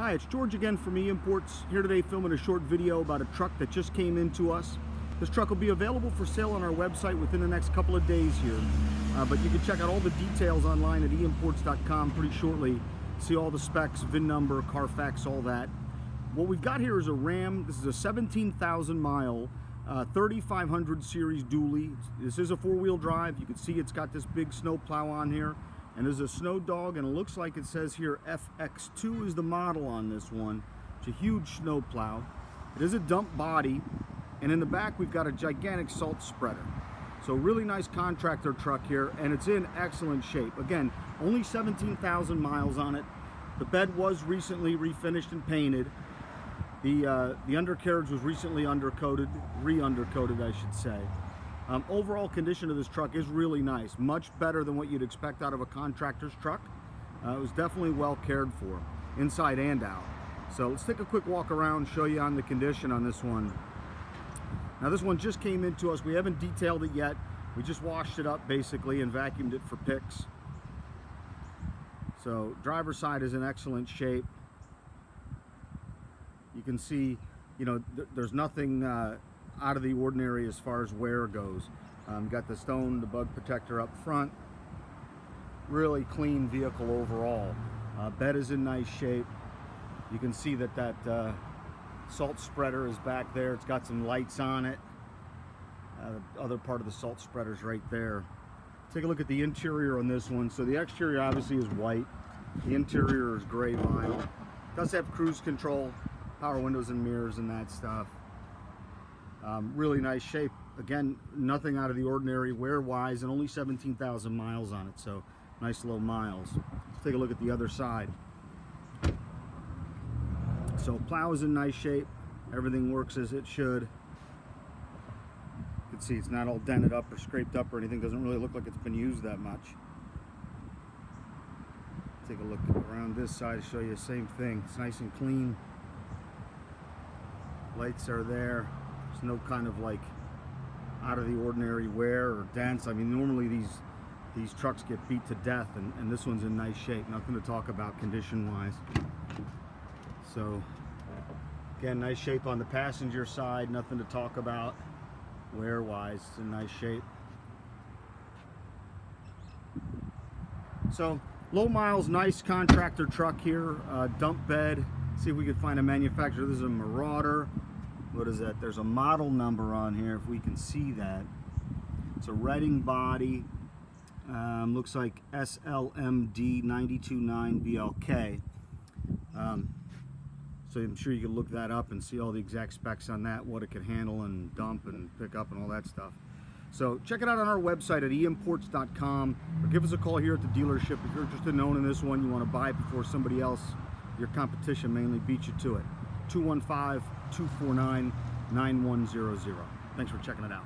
Hi, it's George again from eImports, here today filming a short video about a truck that just came into us. This truck will be available for sale on our website within the next couple of days here. But you can check out all the details online at eimports4Less pretty shortly. See all the specs, VIN number, Carfax, all that. What we've got here is a Ram. This is a 17,000 mile 3500 series dually. This is a four-wheel drive. You can see it's got this big snow plow on here. And there's a snow Dogg, and it looks like it says here FX2 is the model on this one. It's a huge snow plow. It is a dump body, and in the back we've got a gigantic salt spreader. So really nice contractor truck here, and it's in excellent shape. Again, only 17,000 miles on it. The bed was recently refinished and painted. The undercarriage was recently undercoated, re-undercoated I should say. Overall condition of this truck is really nice, much better than what you'd expect out of a contractor's truck. It was definitely well cared for, inside and out. So let's take a quick walk around, show you on the condition on this one. Now this one just came into us. We haven't detailed it yet. We just washed it up basically and vacuumed it for pics. So driver's side is in excellent shape. You can see, you know, there's nothing out of the ordinary as far as wear goes. Got the stone, the bug protector up front. Really clean vehicle overall. Bed is in nice shape. You can see that salt spreader is back there. It's got some lights on it. The other part of the salt spreader is right there. Take a look at the interior on this one. So the exterior obviously is white. The interior is gray vinyl. It does have cruise control, power windows and mirrors and that stuff. Really nice shape. Again, nothing out of the ordinary wear-wise, and only 17,000 miles on it, so nice low miles. Let's take a look at the other side. So plow is in nice shape. Everything works as it should. You can see it's not all dented up or scraped up or anything. Doesn't really look like it's been used that much. Take a look around this side to show you the same thing. It's nice and clean. Lights are there. There's no kind of like out of the ordinary wear or dents. I mean, normally these trucks get beat to death, and this one's in nice shape. Nothing to talk about condition wise. So again, nice shape on the passenger side. Nothing to talk about wear wise. It's in nice shape. So low miles, nice contractor truck here. Dump bed. See if we can find a manufacturer. This is a Marauder. What is that? There's a model number on here if we can see that. It's a Redding body. Looks like SLMD 929 BLK. So I'm sure you can look that up and see all the exact specs on that, what it can handle and dump and pick up and all that stuff. So check it out on our website at eimports.com, or give us a call here at the dealership if you're interested in owning this one. You want to buy it before somebody else, your competition mainly, beats you to it. 215-249-9100. Thanks for checking it out.